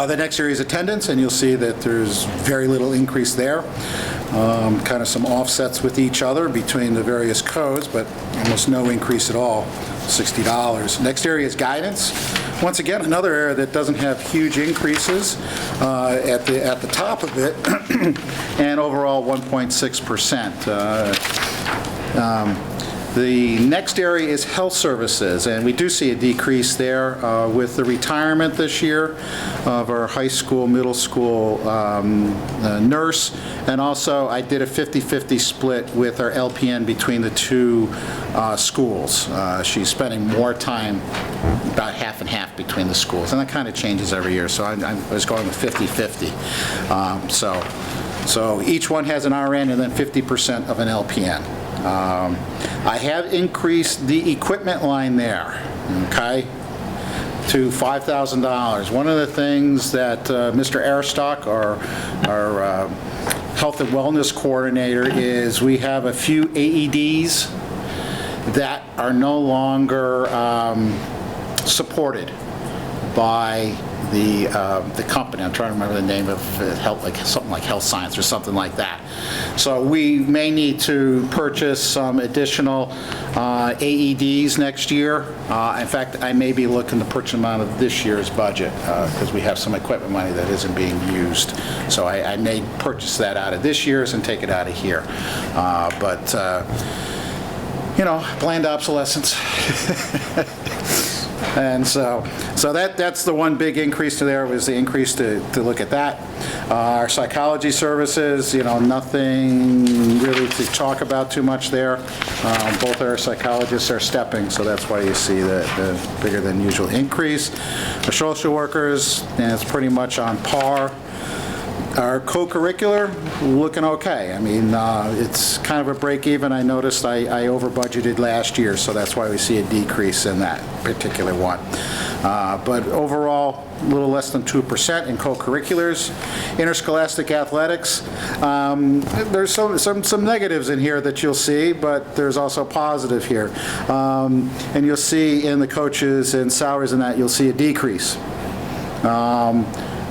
The next area is attendance, and you'll see that there's very little increase there. Kind of some offsets with each other between the various codes, but almost no increase at all, $60. Next area is guidance. Once again, another area that doesn't have huge increases at the top of it, and overall 1.6%. The next area is health services, and we do see a decrease there with the retirement this year of our high school, middle school nurse, and also I did a 50-50 split with our LPN between the two schools. She's spending more time, about half and half between the schools, and that kind of changes every year, so I was going with 50-50. So each one has an RN and then 50% of an LPN. I have increased the equipment line there, okay, to $5,000. One of the things that Mr. Airstock, our health and wellness coordinator, is we have a few AEDs that are no longer supported by the company. I'm trying to remember the name of health, like something like Health Science or something like that. So we may need to purchase some additional AEDs next year. In fact, I may be looking to purchase them out of this year's budget because we have some equipment money that isn't being used. So I may purchase that out of this year's and take it out of here. But you know, planned obsolescence. And so that's the one big increase to there, was the increase to look at that. Our psychology services, you know, nothing really to talk about too much there. Both our psychologists are stepping, so that's why you see the bigger than usual increase. Our social workers, and it's pretty much on par. Our co-curricular, looking okay. I mean, it's kind of a break even. I noticed I over budgeted last year, so that's why we see a decrease in that particular one. But overall, a little less than 2% in co-curriculars. Interscholastic athletics, there's some negatives in here that you'll see, but there's also positive here. And you'll see in the coaches and salaries and that, you'll see a decrease.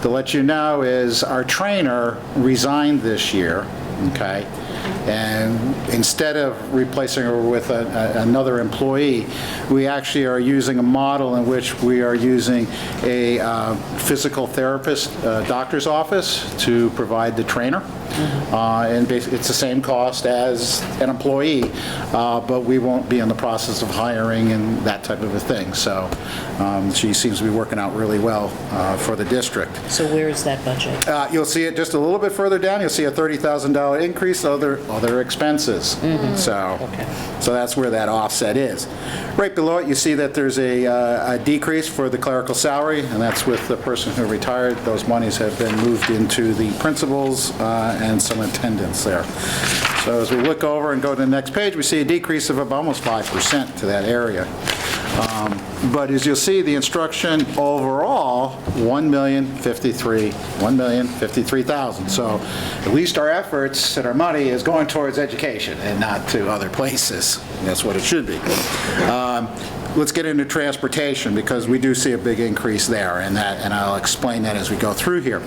To let you know is our trainer resigned this year, okay? And instead of replacing her with another employee, we actually are using a model in which we are using a physical therapist doctor's office to provide the trainer. And basically it's the same cost as an employee, but we won't be in the process of hiring and that type of a thing. So she seems to be working out really well for the district. So where is that budget? You'll see it just a little bit further down. You'll see a $30,000 increase, other expenses. So that's where that offset is. Right below it, you see that there's a decrease for the clerical salary, and that's with the person who retired. Those monies have been moved into the principals and some attendance there. So as we look over and go to the next page, we see a decrease of almost 5% to that area. But as you'll see, the instruction overall, $1,053,000. So at least our efforts and our money is going towards education and not to other places. That's what it should be. Let's get into transportation, because we do see a big increase there, and I'll explain that as we go through here.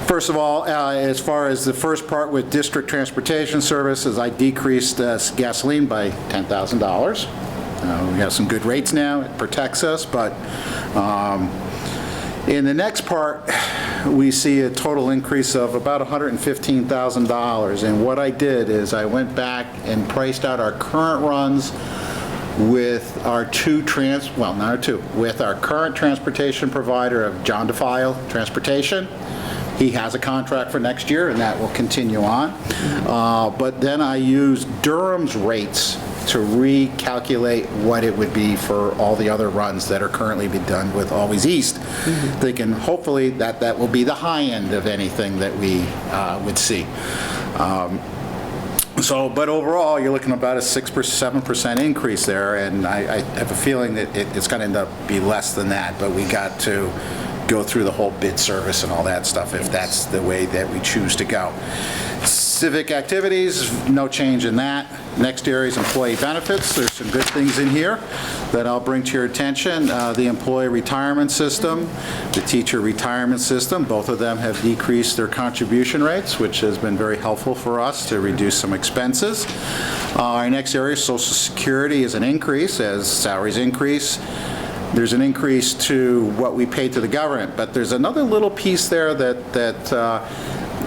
First of all, as far as the first part with district transportation services, I decreased gasoline by $10,000. We have some good rates now. It protects us, but in the next part, we see a total increase of about $115,000. And what I did is I went back and priced out our current runs with our with our current transportation provider of John DeFile Transportation. He has a contract for next year, and that will continue on. But then I used Durham's rates to recalculate what it would be for all the other runs that are currently being done with Always East, thinking hopefully that will be the high end of anything that we would see. But overall, you're looking at about a 6%, 7% increase there, and I have a feeling that it's going to end up be less than that, but we got to go through the whole bid service and all that stuff if that's the way that we choose to go. Civic activities, no change in that. Next area is employee benefits. There's some good things in here that I'll bring to your attention. The employee retirement system, the teacher retirement system, both of them have decreased their contribution rates, which has been very helpful for us to reduce some expenses. Our next area, Social Security, is an increase as salaries increase. There's an increase to what we pay to the government, but there's another little piece there that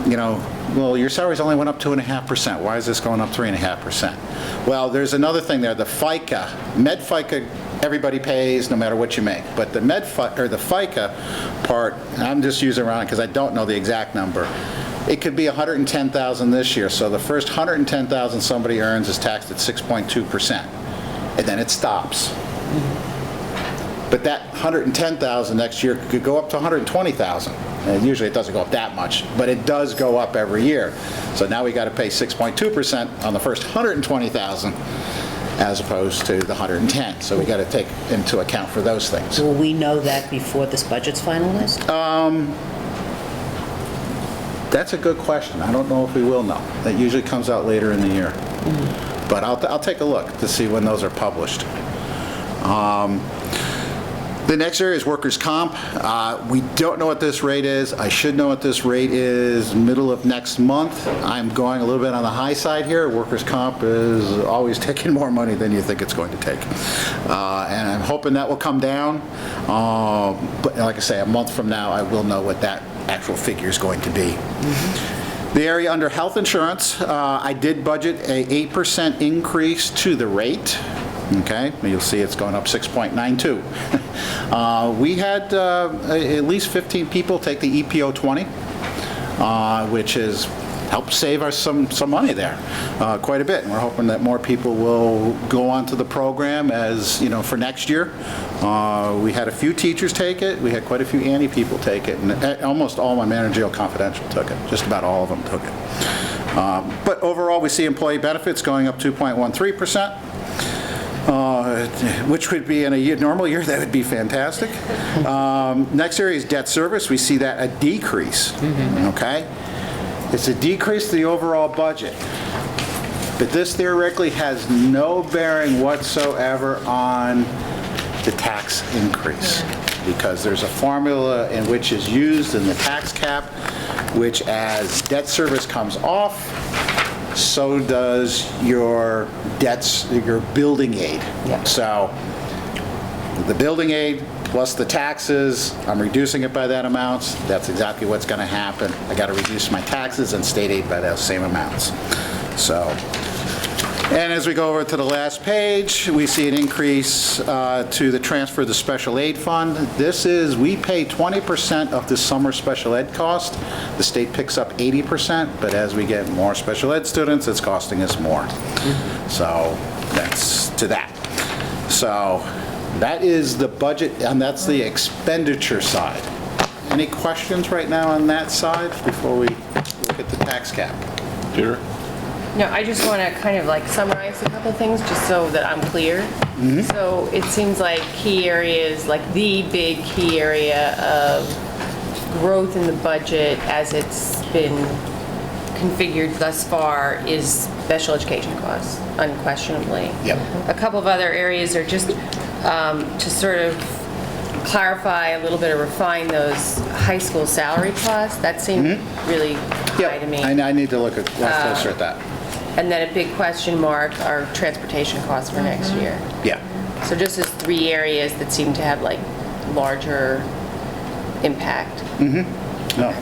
you know, well, your salaries only went up 2.5%. Why is this going up 3.5%? Well, there's another thing there. The FICA, Med FICA, everybody pays no matter what you make. But the the FICA part, I'm just using around because I don't know the exact number. It could be $110,000 this year. So the first $110,000 somebody earns is taxed at 6.2%, and then it stops. But that $110,000 next year could go up to $120,000. And usually it doesn't go up that much, but it does go up every year. So now we got to pay 6.2% on the first $120,000 as opposed to the $110,000. So we got to take into account for those things. Will we know that before this budget's finalized? That's a good question. I don't know if we will know. That usually comes out later in the year. But I'll take a look to see when those are published. The next area is workers' comp. We don't know what this rate is. I should know what this rate is middle of next month. I'm going a little bit on the high side here. Workers' comp is always taking more money than you think it's going to take. And I'm hoping that will come down. But like I say, a month from now, I will know what that actual figure is going to be. The area under health insurance, I did budget a 8% increase to the rate. Okay, you'll see it's going up 6.92. We had at least 15 people take the EPO 20, which has helped save us some money there, quite a bit. And we're hoping that more people will go onto the program as, you know, for next year. We had a few teachers take it. We had quite a few Annie people take it. And almost all my managerial confidential took it. Just about all of them took it. But overall, we see employee benefits going up 2.13%. Which would be in a normal year, that would be fantastic. Next area is debt service. We see that a decrease, okay? It's a decrease to the overall budget. But this theoretically has no bearing whatsoever on the tax increase, because there's a formula in which is used in the tax cap, which as debt service comes off, so does your debts, your building aid. Yeah. So the building aid plus the taxes, I'm reducing it by that amount. That's exactly what's going to happen. I got to reduce my taxes and state aid by those same amounts. So, and as we go over to the last page, we see an increase to the transfer of the special aid fund. This is, we pay 20% of the summer special ed cost. The state picks up 80%, but as we get more special ed students, it's costing us more. So that's to that. So that is the budget, and that's the expenditure side. Any questions right now on that side before we look at the tax cap? Peter? No, I just want to kind of like summarize a couple things just so that I'm clear. So it seems like key areas, like the big key area of growth in the budget as it's been configured thus far is special education costs, unquestionably. Yep. A couple of other areas are just to sort of clarify a little bit or refine those high school salary costs. That seemed really high to me. I need to look closer at that. And then a big question mark are transportation costs for next year. Yeah. So just as three areas that seem to have like larger impact. No.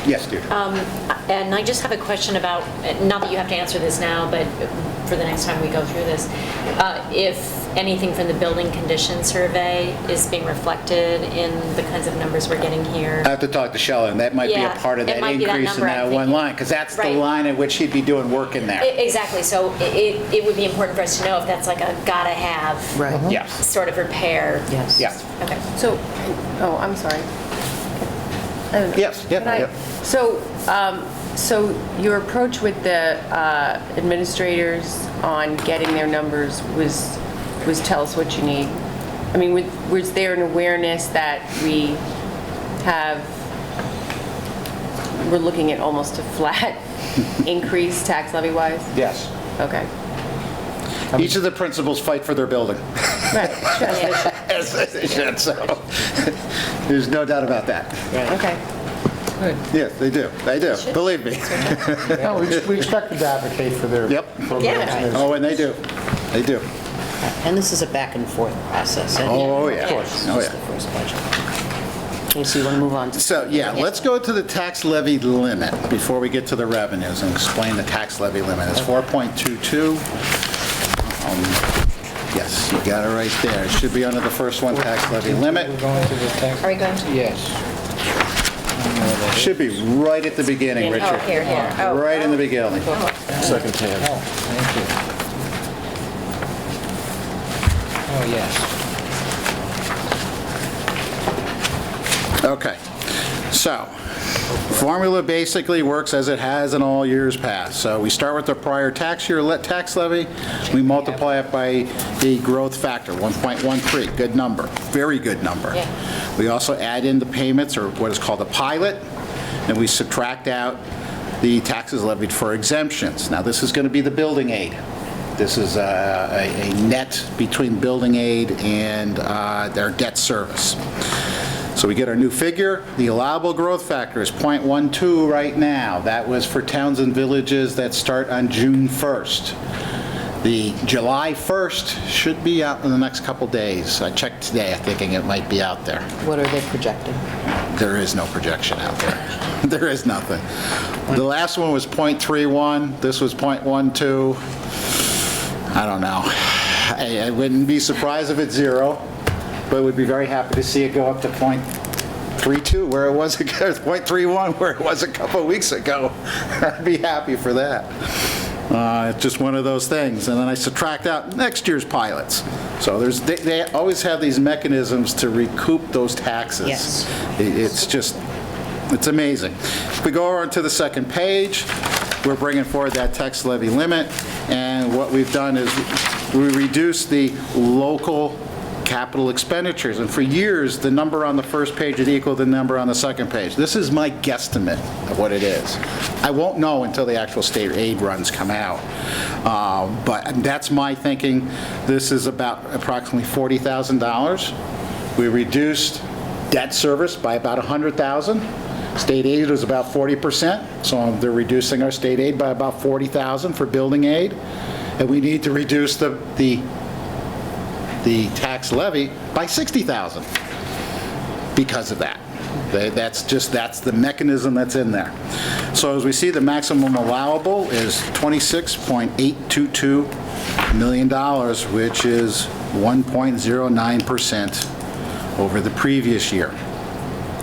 Yes, dear. And I just have a question about, not that you have to answer this now, but for the next time we go through this, if anything from the building condition survey is being reflected in the kinds of numbers we're getting here. I have to talk to Shelley, and that might be a Yeah, part of it that might be that increase in number that I'm one thinking. line, because that's the Right. line in which he'd be doing work in there. Exactly, so it would be important for us to know if that's like a gotta have Right. Yes. sort of repair. Yes. Yeah. Okay. So, oh, I'm sorry. Yes. Can I- Yep. So your approach with the administrators on getting their numbers was tell us what you need. I mean, was there an awareness that we have we're looking at almost a flat increase tax levy wise? Yes. Okay. Each of the principals fight for their building. Right, sure. As they should, so there's no doubt about that. Okay. Yes, they do. They do. Believe me. No, we expected to advocate for their Yep. programs. Yeah. Oh, and they do. They do. And this is a back and forth process. isn't it? Oh, yeah. Of course. Oh, It's yeah. the first budget. Okay, so you want to move on to... So, yeah, let's go to the tax levy limit before we get to the revenues and explain the tax levy limit. It's 4.22. Yes, you got it right there. It should be under the first one, tax levy limit. We're going to the tax. Are we going to? Yes. Should be right at the beginning, Oh, Richard. here. Oh. Right in the beginning. Second tab. Oh, thank you. Oh, yes. Okay, so formula basically works as it has in all years past. So we start with the prior tax year tax levy, we multiply it by the growth factor, 1.13, good number, very good number. Yeah. We also add in the payments, or what is called a pilot, and we subtract out the taxes levied for exemptions. Now, this is going to be the building aid. This is a net between building aid and their debt service. So we get our new figure. The allowable growth factor is 0.12 right now. That was for towns and villages that start on June 1st. The July 1st should be out in the next couple days. I checked today, thinking it might be out there. What are they projecting? There is no projection out there. There is nothing. The last one was 0.31. This was 0.12. I don't know. I wouldn't be surprised if it's zero, but would be very happy to see it go up to 0.32 where it was, 0.31 where it was a couple of weeks ago. I'd be happy for that. It's just one of those things. And then I subtract out next year's pilots. So they always have these mechanisms to recoup those taxes. Yes. It's amazing. If we go over to the second page, we're bringing forward that tax levy limit, and what we've done is we reduced the local capital expenditures, and for years, the number on the first page would equal the number on the second page. This is my guesstimate of what it is. I won't know until the actual state aid runs come out, but that's my thinking. This is about approximately $40,000. We reduced debt service by about $100,000. State aid was about 40%, so they're reducing our state aid by about $40,000 for building aid, and we need to reduce the tax levy by $60,000 because of that. That's the mechanism that's in there. So as we see, the maximum allowable is $26.822 million, which is 1.09% over the previous year.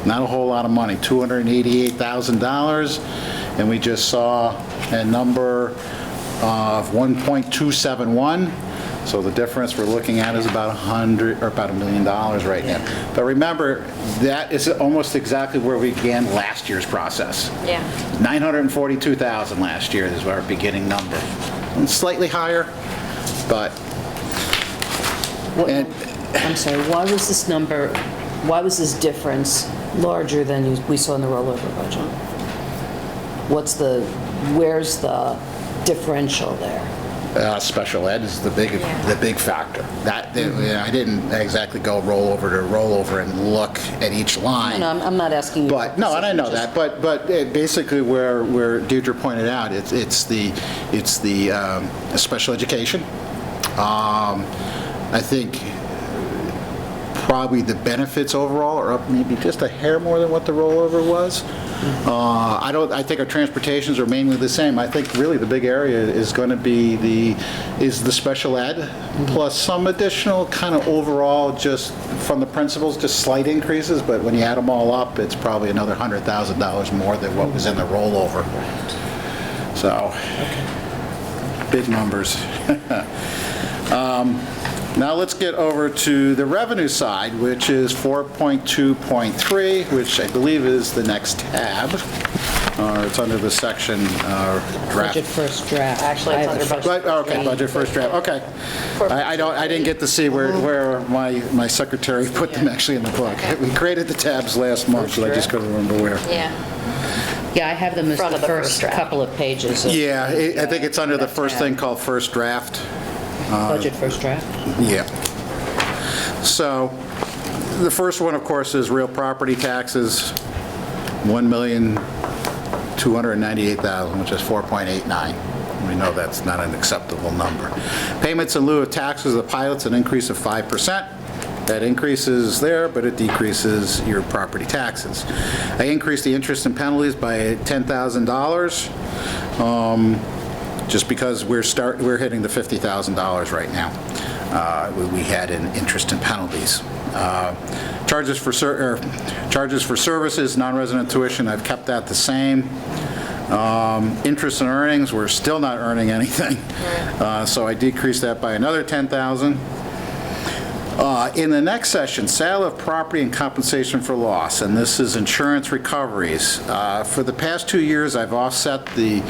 Not a whole lot of money, $288,000, and we just saw a number of 1.271. So the difference we're looking at is about $1 million right now. But remember, that is almost exactly where we began last year's process. Yeah. 942,000 last year is our beginning number. And slightly higher, but I'm sorry, why was this difference larger than we saw in the rollover budget? Where's the differential there? special ed is the big factor. That I didn't exactly go rollover to rollover and look at each line. No, I'm not asking you. But no, and I know that. But basically, where Deirdre pointed out, it's the special education. I think probably the benefits overall are up maybe just a hair more than what the rollover was. I think our transportations are mainly the same. I think really the big area is going to be the special ed, plus some additional kind of overall, just from the principals, just slight increases, but when you add them all up, it's probably another $100,000 more than what was in the rollover. So, big numbers. Now let's get over to the revenue side, which is 4.2.3, which I believe is the next tab. It's under the section draft. Budget first draft. Actually, it's under budget. Okay, budget first draft, okay. I didn't get to see where my secretary put them actually in the book. We created the tabs last month, so I just couldn't remember where. Yeah. Yeah, I have them as Front the of the first first draft. couple of pages. Of Yeah, I think it's under the that first tab. thing called first draft. Budget first draft. Yeah. So, the first one, of course, is real property taxes, $1,298,000, which is 4.89. We know that's not an acceptable number. Payments in lieu of taxes of the pilots, an increase of 5%. That increases there, but it decreases your property taxes. I increased the interest and penalties by $10,000, just because we're hitting the $50,000 right now. We had in interest and penalties. Charges for services, non-resident tuition, I've kept that the same. Interest and earnings, we're still not earning anything, so I decreased that by another $10,000. In the next session, sale of property and compensation for loss, and this is insurance recoveries. For the past 2 years, I've offset the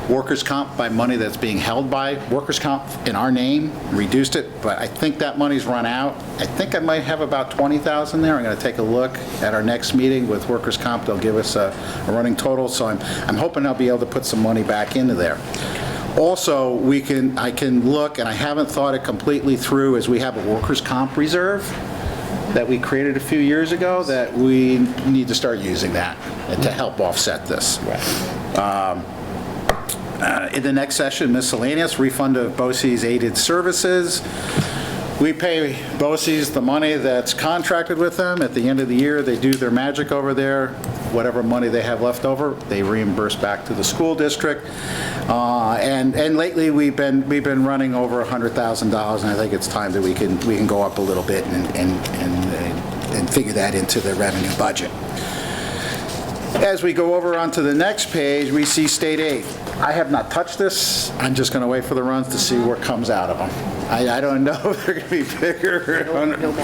workers' comp by money that's being held by workers' comp in our name, reduced it, but I think that money's run out. I think I might have about $20,000 there. I'm going to take a look at our next meeting with workers' comp. They'll give us a running total, so I'm hoping I'll be able to put some money back into there. Also, I can look, and I haven't thought it completely through, as we have a workers' comp reserve that we created a few years ago, that we need to start using that to help offset this. In the next session, miscellaneous, refund of BOCES aided services. We pay BOCES the money that's contracted with them. At the end of the year, they do their magic over there. Whatever money they have left over, they reimburse back to the school district. And lately, we've been running over $100,000, and I think it's time that we can go up a little bit and figure that into the revenue budget. As we go over onto the next page, we see state aid. I have not touched this. I'm just going to wait for the runs to see what comes out of them. I don't know if they're going to be bigger.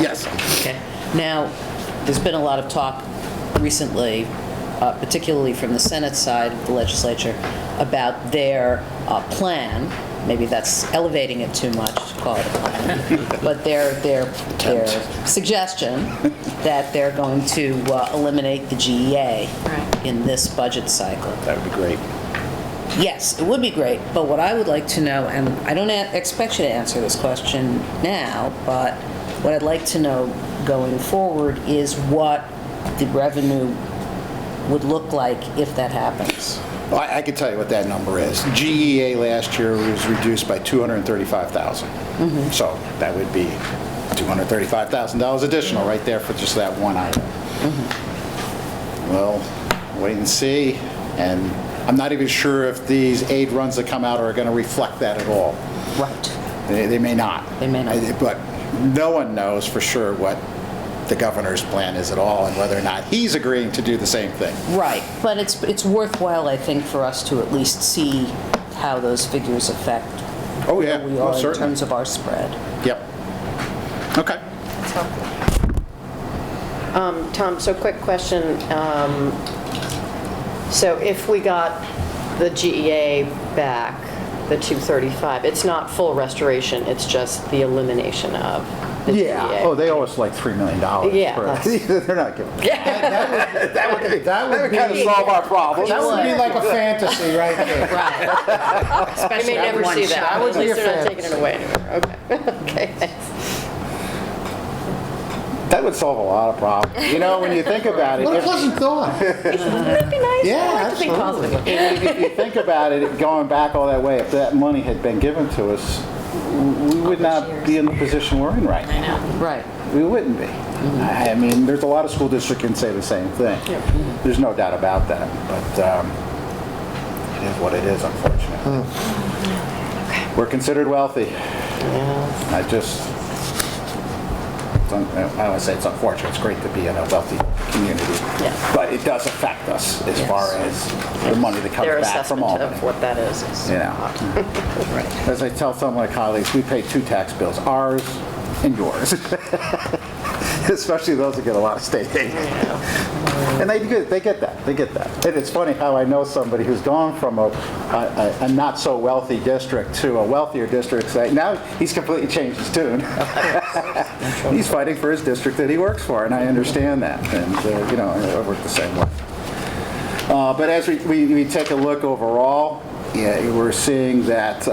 Yes. Okay. Now, there's been a lot of talk recently, particularly from the Senate side of the legislature, about their plan. Maybe that's elevating it too much to call it a plan, but their suggestion that they're going to eliminate the GEA in this budget cycle. That would be great. Yes, it would be great, but what I would like to know, and I don't expect you to answer this question now, but what I'd like to know going forward is what the revenue would look like if that happens. Well, I can tell you what that number is. GEA last year was reduced by $235,000. So that would be $235,000 additional right there for just that one item. Well, wait and see. And I'm not even sure if these aid runs that come out are going to reflect that at all. Right. They may not. They may not. But no one knows for sure what the governor's plan is at all, and whether or not he's agreeing to do the same thing. Right, but it's worthwhile, I think, for us to at least see how those figures affect Oh, yeah. where we Oh, are in certainly. terms of our spread. Yep. Okay. That's helpful. Tom, so quick question. So if we got the GEA back, the 235, it's not full restoration, it's just the elimination of the GEA? Oh, they owe us like $3 million. Yeah, They're not giving. That would Kind of be, solve our problem. that would be like a fantasy right there. Right. I Especially may never one see that. shot. That would At be least a they're not fantasy. taking it away anymore. Okay. Okay, thanks. That would solve a lot of problems. You know, when you think about it, What a if pleasant thought. That'd be nice. Yeah, I like to think absolutely. positively. if you think about it, going back all that way, if that money had been given to us, we would not be in the position we're in right I now. know. Right. We wouldn't be. I mean, there's a lot of school districts can say the same thing. There's no doubt about that, but it is what it is, unfortunately. We're considered wealthy. I don't want to say it's unfortunate. It's great to be in a wealthy community, but it does affect us as far as the money that comes Their back from assessment Albany. of what that is. You know, as I tell some of my colleagues, we pay two tax bills, ours and yours. Especially those that get a lot of state aid. And they get that. And it's funny how I know somebody who's gone from a not so wealthy district to a wealthier district. Now he's completely changed his tune. He's fighting for his district that he works for, and I understand that. And, you know, I work the same way. But as we take a look overall, yeah, we're seeing that,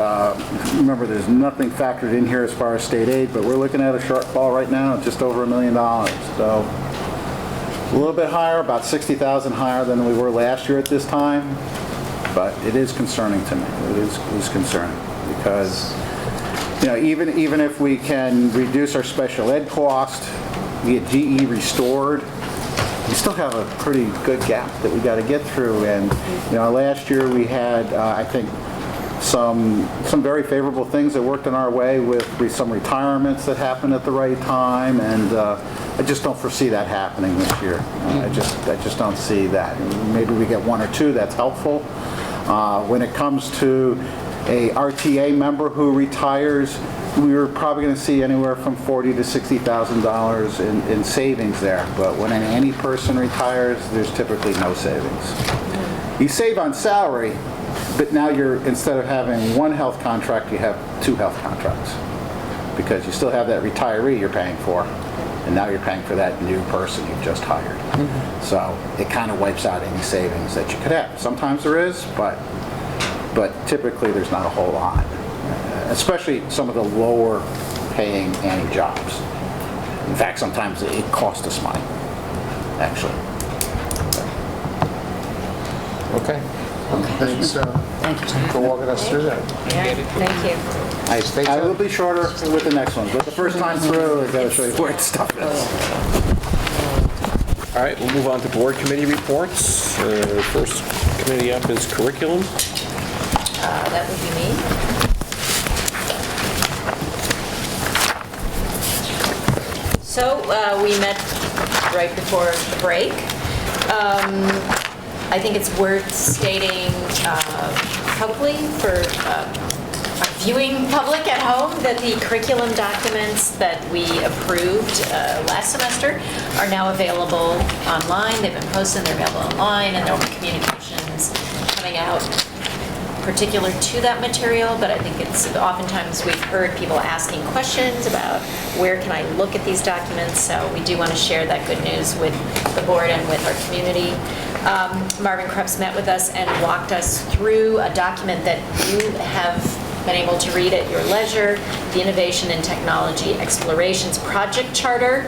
remember, there's nothing factored in here as far as state aid, but we're looking at a shortfall right now of just over $1 million. So a little bit higher, about 60,000 higher than we were last year at this time, but it is concerning to me. It is concerning because, you know, even if we can reduce our special ed cost, get GE restored, we still have a pretty good gap that we got to get through. And, you know, last year we had, I think, some very favorable things that worked in our way with some retirements that happened at the right time, and I just don't foresee that happening this year. I just don't see that. Maybe we get one or two, that's helpful. When it comes to a RTA member who retires, we're probably going to see anywhere from $40,000 to $60,000 in savings there. But when any person retires, there's typically no savings. You save on salary, but now instead of having one health contract, you have two health contracts. Because you still have that retiree you're paying for, and now you're paying for that new person you've just hired. So it kind of wipes out any savings that you could have. Sometimes there is, but typically there's not a whole lot. Especially some of the lower paying any jobs. In fact, sometimes it costs us money, actually. Okay. Thanks Thank you, Tom. for walking us through that. Yeah, thank you. Stay I will tuned. be shorter with the next one, but the first time through, I've got to show you where the stuff is. All right, we'll move on to board committee reports. First committee up is curriculum. That would be me. So we met right before the break. I think it's worth stating publicly for our viewing public at home that the curriculum documents that we approved last semester are now available online. They've been posted, they're available online, and there will be communications coming out particular to that material, but I think it's oftentimes we've heard people asking questions about where can I look at these documents, so we do want to share that good news with the board and with our community. Marvin Krebs met with us and walked us through a document that you have been able to read at your leisure, the Innovation and Technology Explorations Project Charter.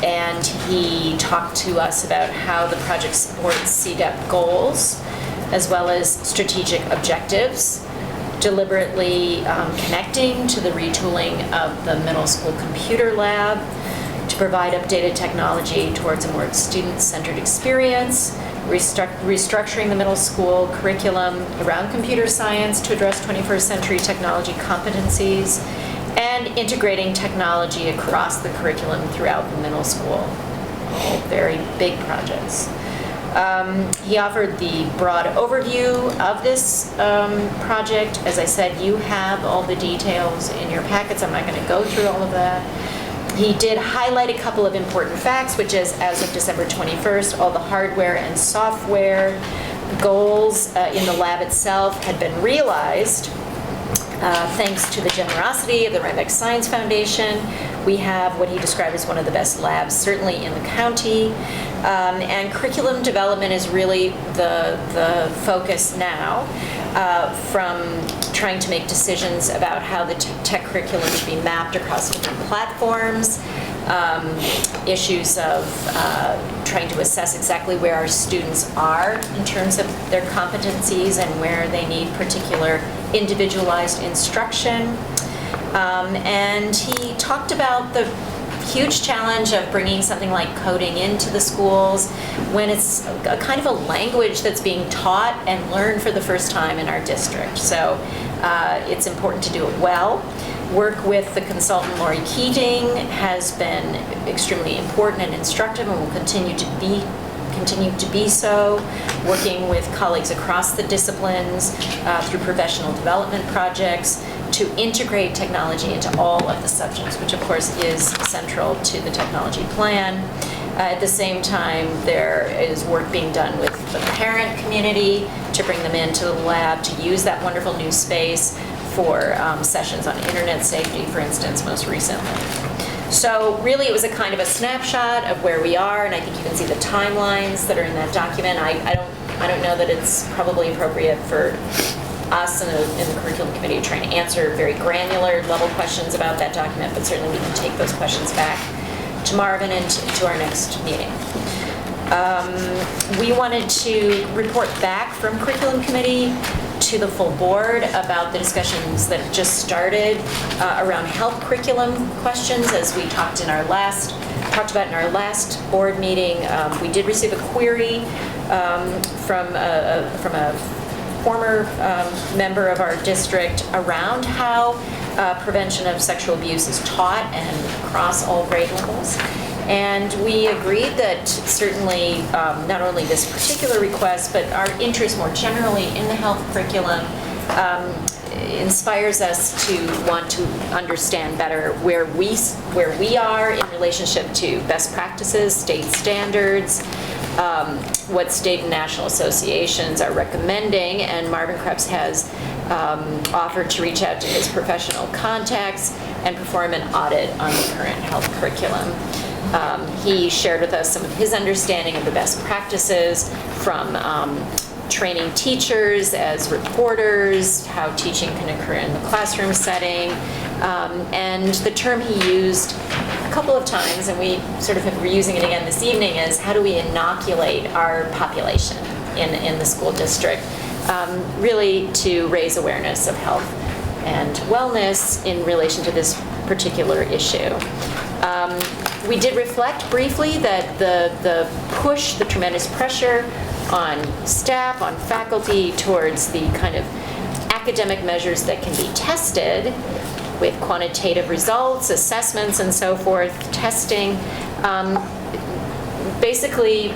And he talked to us about how the project supports CDEP goals, as well as strategic objectives, deliberately connecting to the retooling of the middle school computer lab to provide updated technology towards a more student-centered experience, restructuring the middle school curriculum around computer science to address 21st century technology competencies, and integrating technology across the curriculum throughout the middle school. All very big projects. He offered the broad overview of this project. As I said, you have all the details in your packets. I'm not going to go through all of that. He did highlight a couple of important facts, which is, as of December 21st, all the hardware and software goals in the lab itself had been realized. Thanks to the generosity of the Rhinebeck Science Foundation, we have what he described as one of the best labs, certainly in the county. And curriculum development is really the focus now, from trying to make decisions about how the tech curriculum should be mapped across different platforms, issues of trying to assess exactly where our students are in terms of their competencies and where they need particular individualized instruction. And he talked about the huge challenge of bringing something like coding into the schools when it's a kind of a language that's being taught and learned for the first time in our district. So it's important to do it well. Work with the consultant Lori Keating has been extremely important and instructive and will continue to be so, working with colleagues across the disciplines through professional development projects to integrate technology into all of the subjects, which of course is central to the technology plan. At the same time, there is work being done with the parent community to bring them into the lab to use that wonderful new space for sessions on internet safety, for instance, most recently. So really, it was a kind of a snapshot of where we are, and I think you can see the timelines that are in that document. I don't know that it's probably appropriate for us in the curriculum committee to try and answer very granular level questions about that document, but certainly we can take those questions back to Marvin and to our next meeting. We wanted to report back from curriculum committee to the full board about the discussions that have just started around health curriculum questions, as we talked about in our last board meeting. We did receive a query from a former member of our district around how prevention of sexual abuse is taught and across all grade levels. And we agreed that certainly not only this particular request, but our interest more generally in the health curriculum inspires us to want to understand better where we are in relationship to best practices, state standards, what state and national associations are recommending, and Marvin Krebs has offered to reach out to his professional contacts and perform an audit on the current health curriculum. He shared with us some of his understanding of the best practices from training teachers as reporters, how teaching can occur in the classroom setting, and the term he used a couple of times, and we sort of were using it again this evening, is how do we inoculate our population in the school district, really to raise awareness of health and wellness in relation to this particular issue. We did reflect briefly that the push, the tremendous pressure on staff, on faculty towards the kind of academic measures that can be tested with quantitative results, assessments, and so forth, testing, basically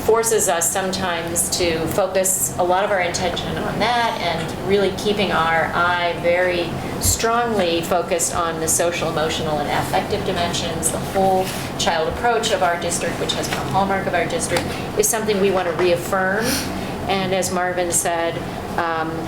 forces us sometimes to focus a lot of our attention on that and really keeping our eye very strongly focused on the social, emotional, and affective dimensions. The whole child approach of our district, which has been a hallmark of our district, is something we want to reaffirm. And as Marvin said,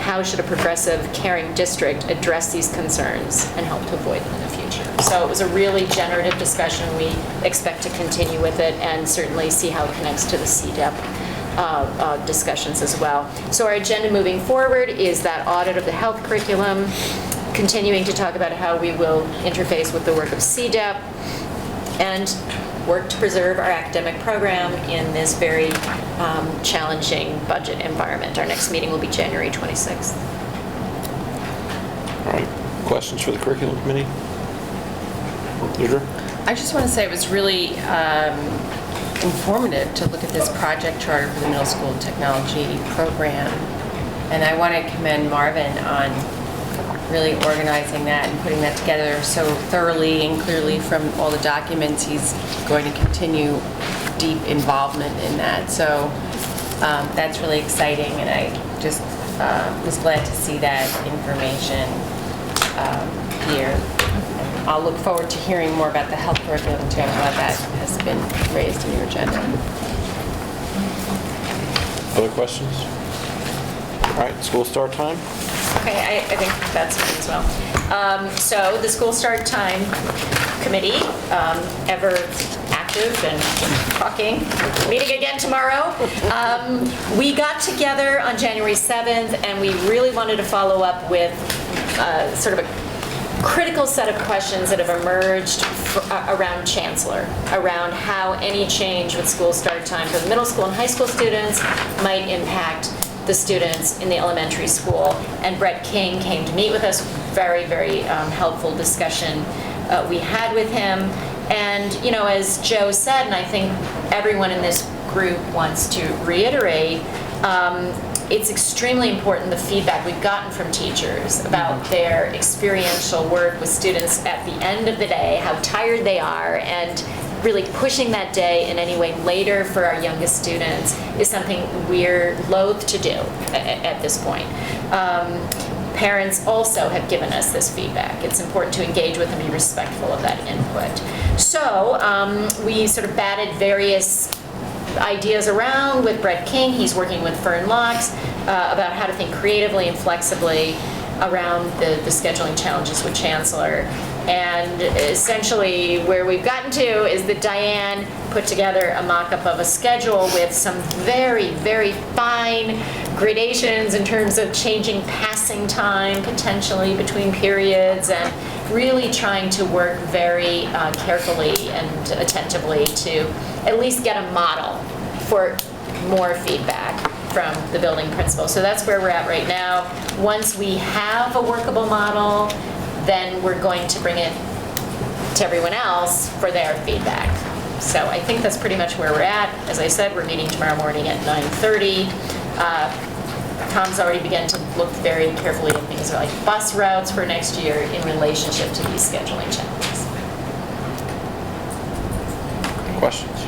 how should a progressive, caring district address these concerns and help to avoid them in the future? So it was a really generative discussion. We expect to continue with it and certainly see how it connects to the CDEP discussions as well. So our agenda moving forward is that audit of the health curriculum, continuing to talk about how we will interface with the work of CDEP, and work to preserve our academic program in this very challenging budget environment. Our next meeting will be January 26th. All right. Questions for the curriculum committee? Deirdre? I just want to say it was really informative to look at this project charter for the middle school technology program. And I want to commend Marvin on really organizing that and putting that together so thoroughly and clearly from all the documents. He's going to continue deep involvement in that. So that's really exciting, and I just was glad to see that information here. I'll look forward to hearing more about the health curriculum too. I'm glad that has been raised in your agenda. Other questions? All right, school start time? Okay, I think that's fine as well. So the school start time committee, ever active and talking, meeting again tomorrow. We got together on January 7th, and we really wanted to follow up with sort of a critical set of questions that have emerged around Chancellor, around how any change with school start time for the middle school and high school students might impact the students in the elementary school. And Brett King came to meet with us. Very, very helpful discussion we had with him. And, you know, as Joe said, and I think everyone in this group wants to reiterate, it's extremely important, the feedback we've gotten from teachers about their experiential work with students at the end of the day, how tired they are, and really pushing that day in any way later for our youngest students is something we're loath to do at this point. Parents also have given us this feedback. It's important to engage with and be respectful of that input. So we sort of batted various ideas around with Brett King. He's working with Fern Locks about how to think creatively and flexibly around the scheduling challenges with Chancellor. And essentially where we've gotten to is that Diane put together a mock-up of a schedule with some very, very fine gradations in terms of changing passing time potentially between periods, and really trying to work very carefully and attentively to at least get a model for more feedback from the building principal. So that's where we're at right now. Once we have a workable model, then we're going to bring it to everyone else for their feedback. So I think that's pretty much where we're at. As I said, we're meeting tomorrow morning at 9:30. Tom's already begun to look very carefully at things like bus routes for next year in relationship to these scheduling challenges. Questions?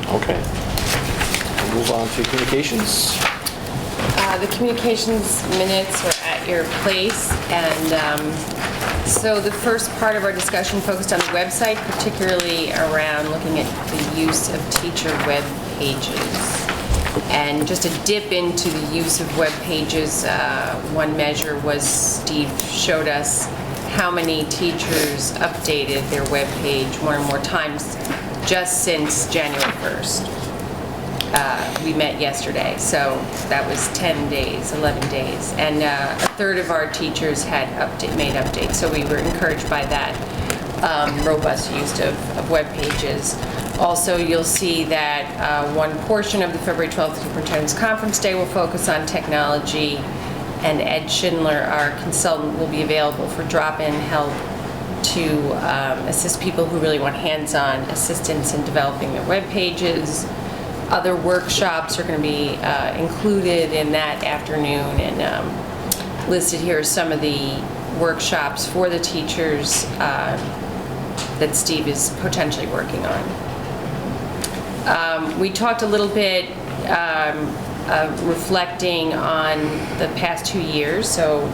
Okay. We'll move on to communications. The communications minutes are at your place, and so the first part of our discussion focused on the website, particularly around looking at the use of teacher web pages. And just to dip into the use of web pages, one measure was Steve showed us how many teachers updated their web page one or more times just since January 1st. We met yesterday, so that was 10 days, 11 days. And a third of our teachers had made updates, so we were encouraged by that robust use of web pages. Also, you'll see that one portion of the February 12th Superintendent's Conference Day will focus on technology, and Ed Schindler, our consultant, will be available for drop-in help to assist people who really want hands-on assistance in developing their web pages. Other workshops are going to be included in that afternoon, and listed here are some of the workshops for the teachers that Steve is potentially working on. We talked a little bit reflecting on the past 2 years, so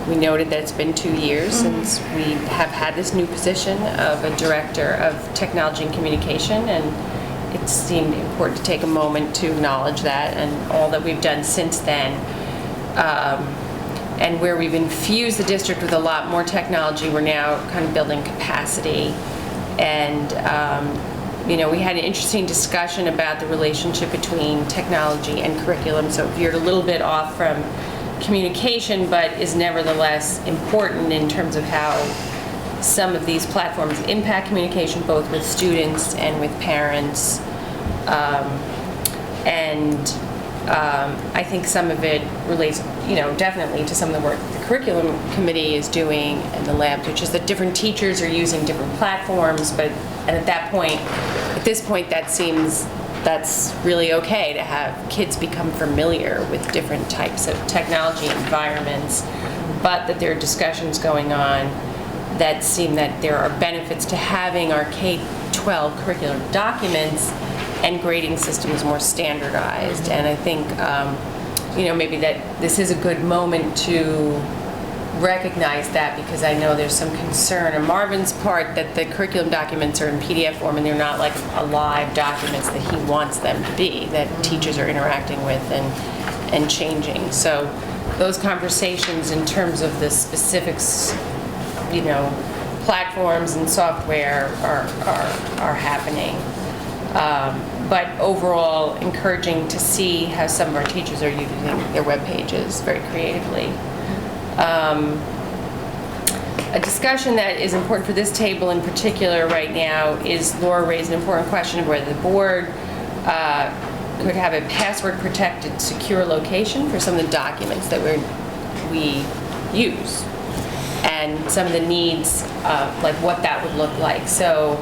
we noted that it's been 2 years since we have had this new position of a Director of Technology and Communication, and it seemed important to take a moment to acknowledge that and all that we've done since then. And where we've infused the district with a lot more technology, we're now kind of building capacity. And we had an interesting discussion about the relationship between technology and curriculum, so it veered a little bit off from communication, but is nevertheless important in terms of how some of these platforms impact communication, both with students and with parents. I think some of it relates, definitely to some of the work the curriculum committee is doing in the labs, which is that different teachers are using different platforms, and at this point, that seems that's really okay to have kids become familiar with different types of technology environments, but that there are discussions going on that seem that there are benefits to having our K-12 curriculum documents and grading systems more standardized. And I think, maybe that this is a good moment to recognize that, because I know there's some concern on Marvin's part that the curriculum documents are in PDF form and they're not like alive documents that he wants them to be, that teachers are interacting with and changing. So those conversations in terms of the specifics, platforms and software are happening. But overall, encouraging to see how some of our teachers are using their web pages very creatively. A discussion that is important for this table in particular right now is Laura raised an important question of whether the board could have a password-protected secure location for some of the documents that we use, and some of the needs, like what that would look like. So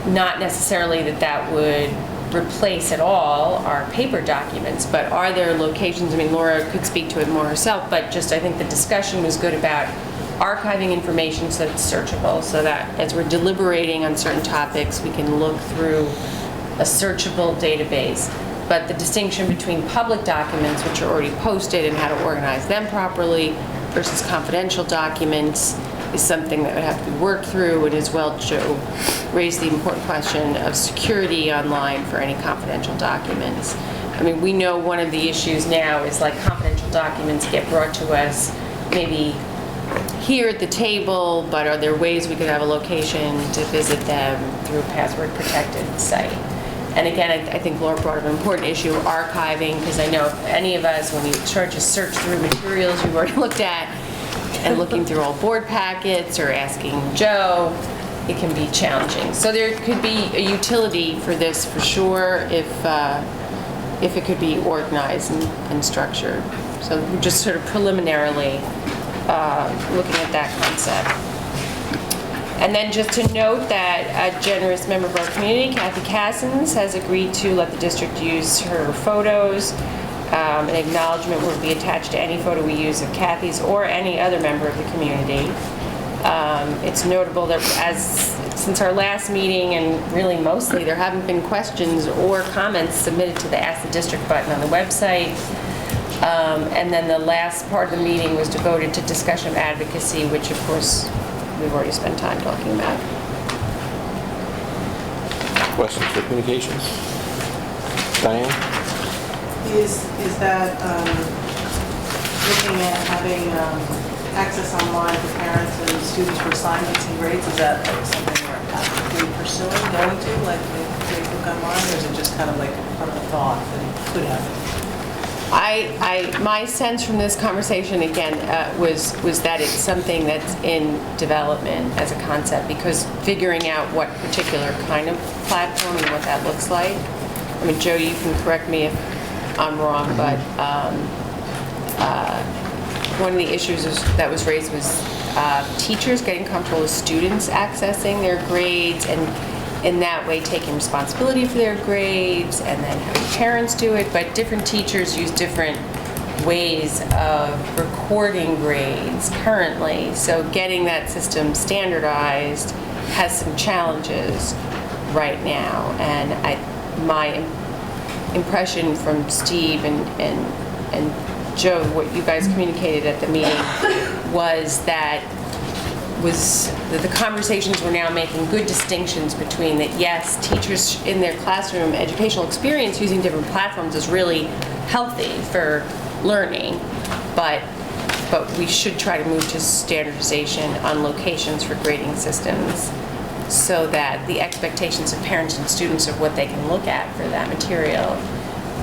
not necessarily that would replace at all our paper documents, but are there locations, Laura could speak to it more herself, but just I think the discussion was good about archiving information so that it's searchable, so that as we're deliberating on certain topics, we can look through a searchable database. But the distinction between public documents, which are already posted, and how to organize them properly, versus confidential documents is something that would have to be worked through, and as well Joe raised the important question of security online for any confidential documents. I mean, we know one of the issues now is like confidential documents get brought to us, maybe here at the table, but are there ways we could have a location to visit them through a password-protected site? And again, I think Laura brought up an important issue, archiving, because I know if any of us, when you start to search through materials you've already looked at, and looking through old board packets or asking Joe, it can be challenging. So there could be a utility for this for sure if it could be organized and structured. So we're just sort of preliminarily looking at that concept. And then just to note that a generous member of our community, Kathy Cassins, has agreed to let the district use her photos. An acknowledgement will be attached to any photo we use of Kathy's or any other member of the community. It's notable that since our last meeting, and really mostly, there haven't been questions or comments submitted to the Ask the District button on the website. And then the last part of the meeting was devoted to discussion of advocacy, which of course we've already spent time talking about. Questions for communications? Diane? Is that looking at having access online for parents and students for assignments and grades, is that like something we're actively pursuing, going to, like Facebook online, or is it just kind of like part of the thought that it could happen? My sense from this conversation again was that it's something that's in development as a concept, because figuring out what particular kind of platform and what that looks like. I mean, Joe, you can correct me if I'm wrong, but one of the issues that was raised was teachers getting comfortable with students accessing their grades, and in that way taking responsibility for their grades, and then having parents do it. But different teachers use different ways of recording grades currently, so getting that system standardized has some challenges right now. And my impression from Steve and Joe, what you guys communicated at the meeting, was that the conversations were now making good distinctions between that, yes, teachers in their classroom educational experience using different platforms is really healthy for learning, but we should try to move to standardization on locations for grading systems, so that the expectations of parents and students of what they can look at for that material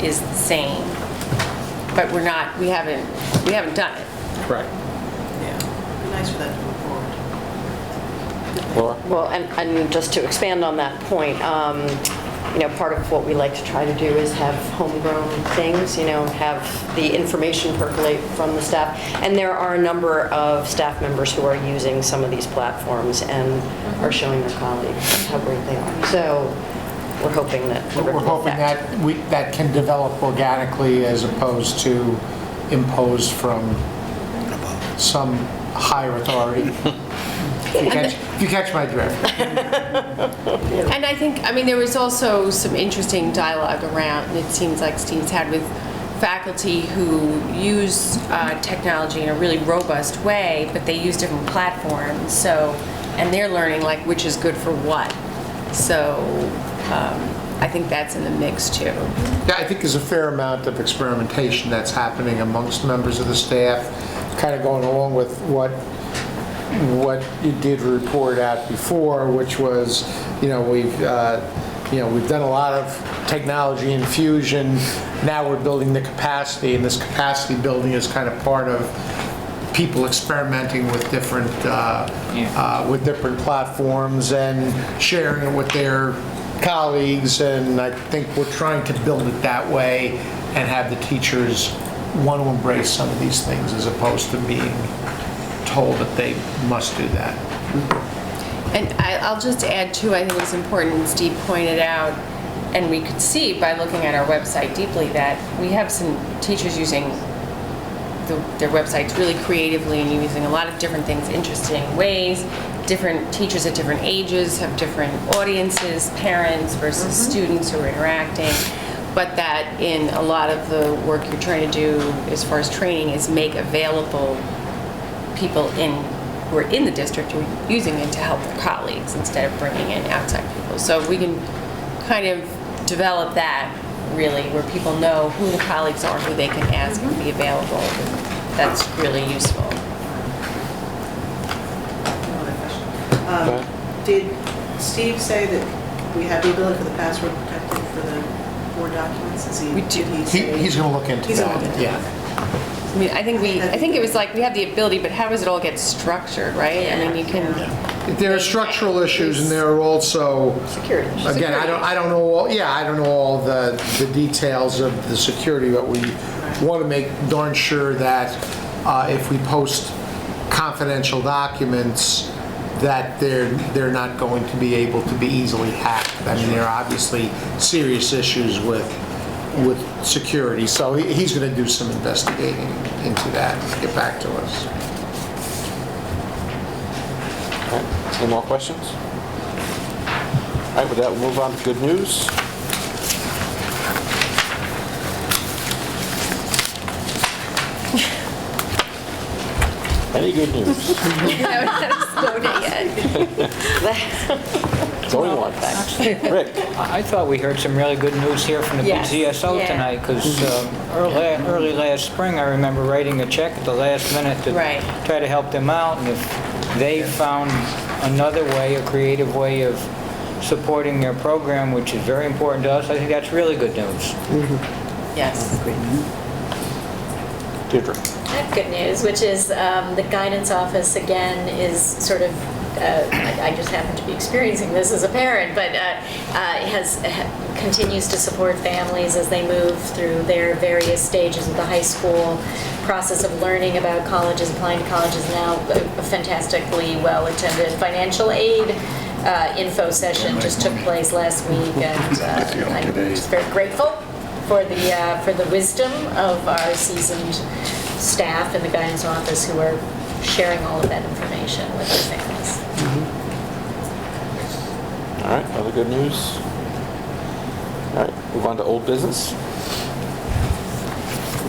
is the same. But we haven't done it. Correct. Yeah, it'd be nice for that to move forward. Laura? Well, and just to expand on that point, part of what we like to try to do is have homegrown things, have the information percolate from the staff. And there are a number of staff members who are using some of these platforms and are showing their colleagues how great they are. So we're hoping that the We're ripple hoping effect. that can develop organically as opposed to imposed from some higher authority. If you catch my drift. And I think, there was also some interesting dialogue around, and it seems like Steve's had with faculty who use technology in a really robust way, but they use different platforms, and they're learning like which is good for what. So I think that's in the mix too. Yeah, I think there's a fair amount of experimentation that's happening amongst members of the staff, kind of going along with what you did report out before, which was, we've done a lot of technology infusion. Now we're building the capacity, and this capacity building is kind of part of people experimenting with different platforms and sharing it with their colleagues. And I think we're trying to build it that way and have the teachers want to embrace some of these things as opposed to being told that they must do that. And I'll just add too, I think it's important, and Steve pointed out, and we could see by looking at our website deeply, that we have some teachers using their websites really creatively and using a lot of different things, interesting ways. Different teachers at different ages have different audiences, parents versus students who are interacting. But that in a lot of the work you're trying to do as far as training is make available people who are in the district who are using it to help their colleagues instead of bringing in outside people. So we can kind of develop that really, where people know who the colleagues are, who they can ask and be available. That's really useful. Another question. ahead. Did Steve say that we have the ability for the password protected for the board documents? Is he? We do. did he say- He's going to look into He's gonna that. look into it. Yeah. I mean, I think it was like, we have the ability, but how does it all get structured, right? I mean, you can. There are structural issues, and there are also, Security. again, I don't know all, I don't know all the details of the security, but we want to make darn sure that if we post confidential documents, that they're not going to be able to be easily hacked. I mean, there are obviously serious issues with security, so he's going to do some investigating into that and get back to us. All right, any more questions? All right, with that, we'll move on to good news. Any good news? Slow day yet. It's only one. Rick? I thought we heard some really good news here from the Yes. BZSO Yeah. tonight, because early last spring, I remember writing a check at the last minute to Right. try to help them out, and if they found another way, a creative way of supporting their program, which is very important to us, I think that's really good news. Yes. Deirdre? I have good news, which is the guidance office, again, is sort of, I just happen to be experiencing this as a parent, but continues to support families as they move through their various stages of the high school process of learning about colleges, applying to colleges. Now, a fantastically well-attended financial aid info session just took place last week, and I'm just very grateful for the wisdom of our seasoned staff in the guidance office who are sharing all of that information with their families. All right, other good news? All right, move on to old business.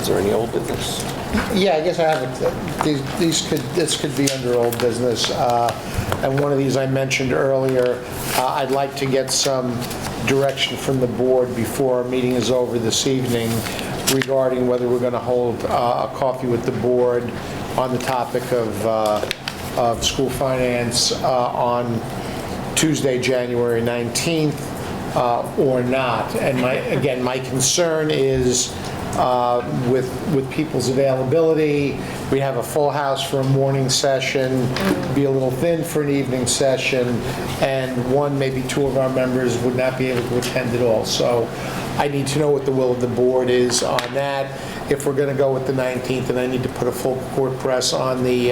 Is there any old business? Yeah, I guess I have it. This could be under old business. And one of these I mentioned earlier, I'd like to get some direction from the board before our meeting is over this evening regarding whether we're going to hold a coffee with the board on the topic of school finance on Tuesday, January 19th, or not. And my concern is with people's availability. We have a full house for a morning session, be a little thin for an evening session, and one, maybe two of our members would not be able to attend at all. So I need to know what the will of the board is on that. If we're going to go with the 19th, then I need to put a full court press on the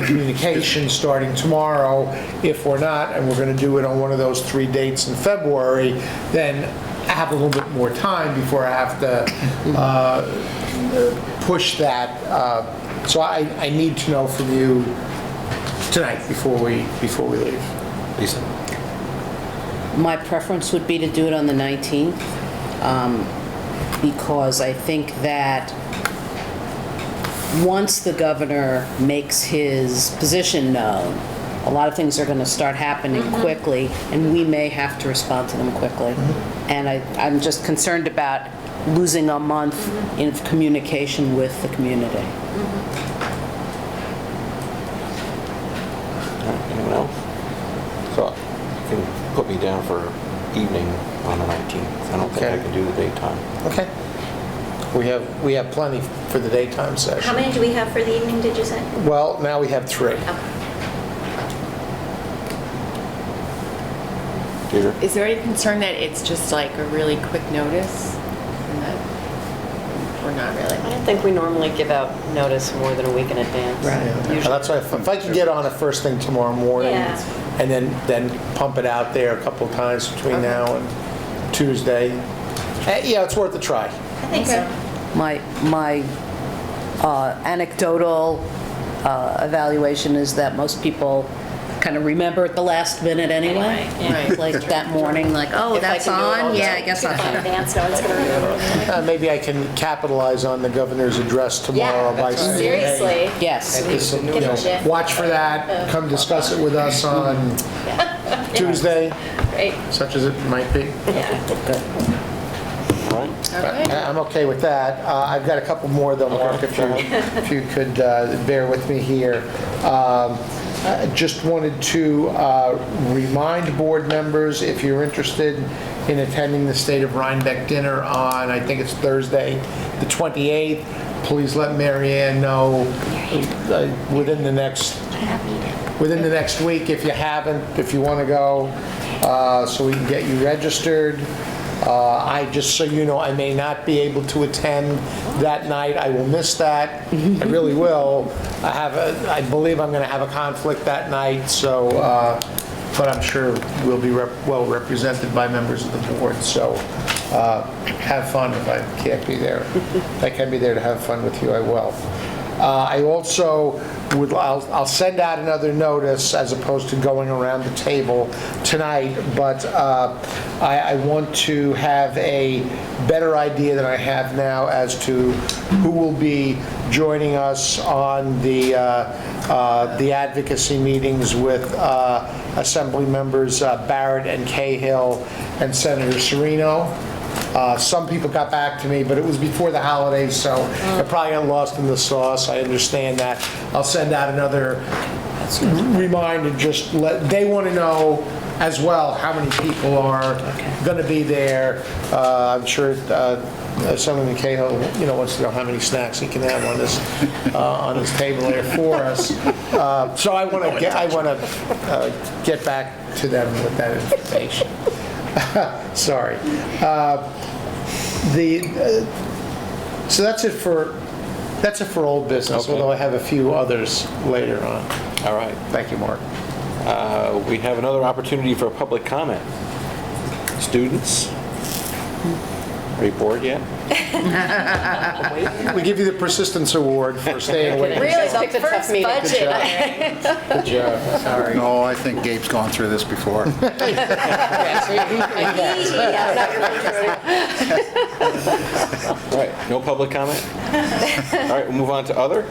communication starting tomorrow. If we're not, and we're going to do it on one of those 3 dates in February, then I have a little bit more time before I have to push that. So I need to know from you tonight before we leave. Lisa? My preference would be to do it on the 19th, because I think that once the governor makes his position known, a lot of things are going to start happening quickly, and we may have to respond to them quickly. And I'm just concerned about losing a month in communication with the community. All right, anyone else? So you can put me down for evening on the 19th. I don't think I Okay. can do the daytime. Okay. We have plenty for the daytime session. How many do we have for the evening, did you say? Well, now we have 3. Deirdre? Is there any concern that it's just like a really quick notice? And that we're not really? I don't think we normally give out notice more than a week in advance. Yeah, that's why if I can get on it first thing tomorrow morning, Yeah. and then pump it out there a couple of times between now and Tuesday, yeah, it's worth a try. I think so. My anecdotal evaluation is that most people kind of remember at the last minute anyway. Anyway, yeah. Like that morning, like, oh, If I that's can do it all on? the Yeah, time. I guess In I'll do it. advance, no one's going to remember. Maybe I can capitalize on the governor's address tomorrow by saying, hey, Seriously. Yes. this, you Get know, the gist. watch for that, come discuss it with us on Tuesday, Great. such as it might be. Yeah. All right. Okay. I'm okay with that. I've got a couple more though, Mark, if you could bear with me here. I just wanted to remind board members, if you're interested in attending the State of Rhinebeck dinner on, I think it's Thursday, the 28th, please let Mary Ann know within the next week if you haven't, if you want to go, so we can get you registered. Just so you know, I may not be able to attend that night. I will miss that. I really will. I believe I'm going to have a conflict that night, so, but I'm sure we'll be well represented by members of the board. So have fun if I can't be there. If I can be there to have fun with you, I will. I also I'll send out another notice as opposed to going around the table tonight, but I want to have a better idea than I have now as to who will be joining us on the advocacy meetings with Assembly members Barrett and Cahill and Senator Serino. Some people got back to me, but it was before the holidays, so it probably got lost in the sauce. I understand that. I'll send out another reminder, just they want to know as well how many people are going to be there. I'm sure Senator Cahill, wants to know how many snacks he can have on his table there for us. So I want to get back to them with that information. Sorry. So that's it for old business, Okay. although I have a few others later on. All right. Thank you, Mark. We have another opportunity for public comment. Students? Are you bored yet? We give you the persistence award for staying awake. Really picked a tough First meeting. budget. Good job. Sorry. No, I think Gabe's gone through this before. All right, no public comment? All right, we'll move on to other.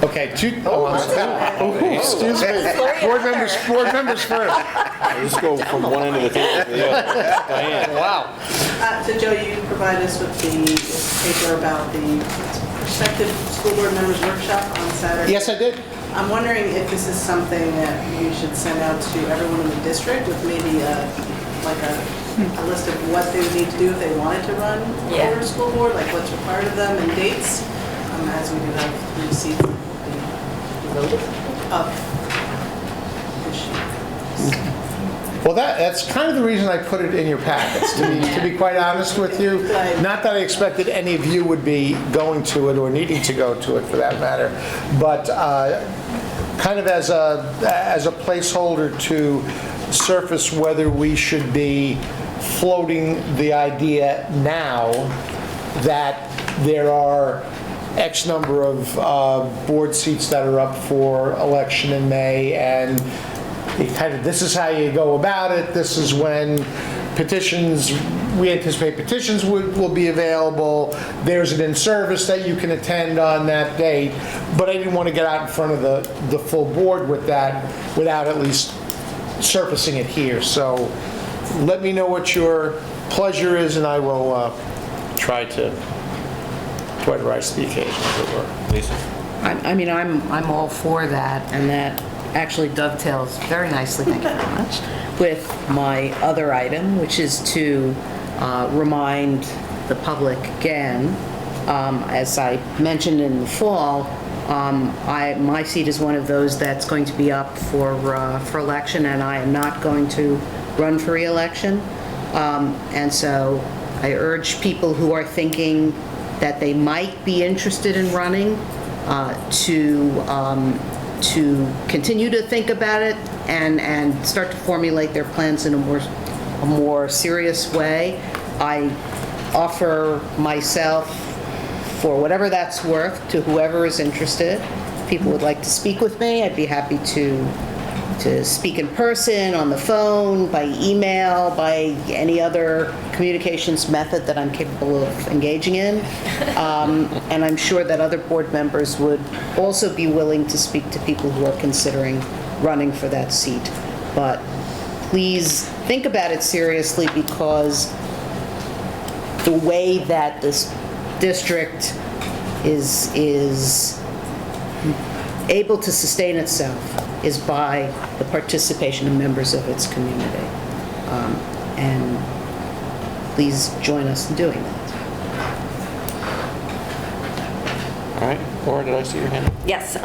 Okay, excuse me. Board members first. Let's go from one end of the table to the other. Diane. Wow. So Joe, you provide us with the paper about the prospective school board members workshop on Saturday. Yes, I did. I'm wondering if this is something that you should send out to everyone in the district with maybe a list of what they would need to do if they wanted to run for a school board, like what's required of them and dates, as we do have 3 seats up this year. Well, that's kind of the reason I put it in your packets, to be quite honest with you. Not that I expected any of you would be going to it or needing to go to it for that matter, but kind of as a placeholder to surface whether we should be floating the idea now that there are X number of board seats that are up for election in May, and this is how you go about it. This is when we anticipate petitions will be available. There's an in-service that you can attend on that date, but I didn't want to get out in front of the full board with that without at least surfacing it here. So let me know what your pleasure is, and I will try to rise to the occasion, as it were. Lisa? I'm all for that, and that actually dovetails very nicely, thank you very much, with my other item, which is to remind the public again, as I mentioned in the fall, my seat is one of those that's going to be up for election, and I am not going to run for re-election. And so I urge people who are thinking that they might be interested in running to continue to think about it and start to formulate their plans in a more serious way. I offer myself for whatever that's worth to whoever is interested. If people would like to speak with me, I'd be happy to speak in person, on the phone, by email, by any other communications method that I'm capable of engaging in. And I'm sure that other board members would also be willing to speak to people who are considering running for that seat. But please think about it seriously, because the way that this district is able to sustain itself is by the participation of members of its community. And please join us in doing that. All right, Laura, did I see your hand? Yes,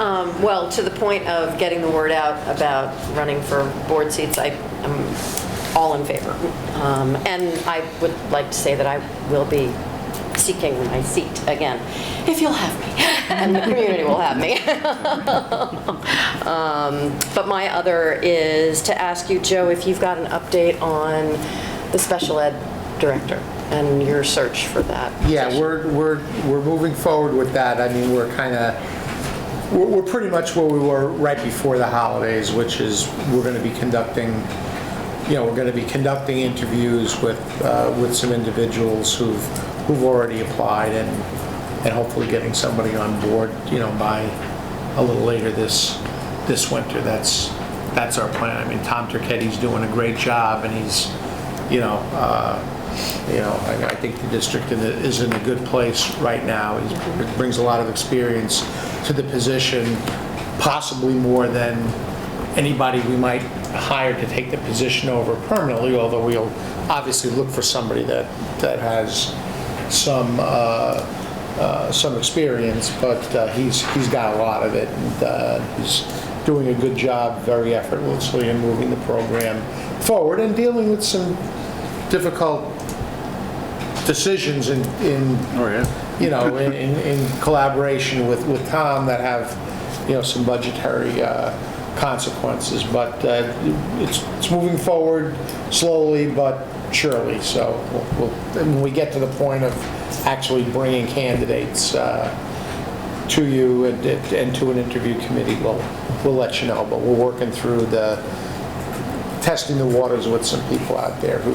well, to the point of getting the word out about running for board seats, I am all in favor. And I would like to say that I will be seeking my seat again, if you'll have me, and the community will have me. But my other is to ask you, Joe, if you've got an update on the special ed director and your search for that. Yeah, position. we're moving forward with that. I mean, we're pretty much where we were right before the holidays, which is we're going to be conducting interviews with some individuals who've already applied and hopefully getting somebody on board, by a little later this winter. That's our plan. I mean, Tom Turchetti's doing a great job, and he's, I think the district is in a good place right now. He brings a lot of experience to the position, possibly more than anybody we might hire to take the position over permanently, although we'll obviously look for somebody that has some experience, but he's got a lot of it, and he's doing a good job very effortlessly in moving the program forward and dealing with some difficult decisions in collaboration with Tom that have some budgetary consequences, but it's moving forward slowly but surely. So when we get to the point of actually bringing candidates to you and to an interview committee, we'll let you know. But we're working through testing the waters with some people out there who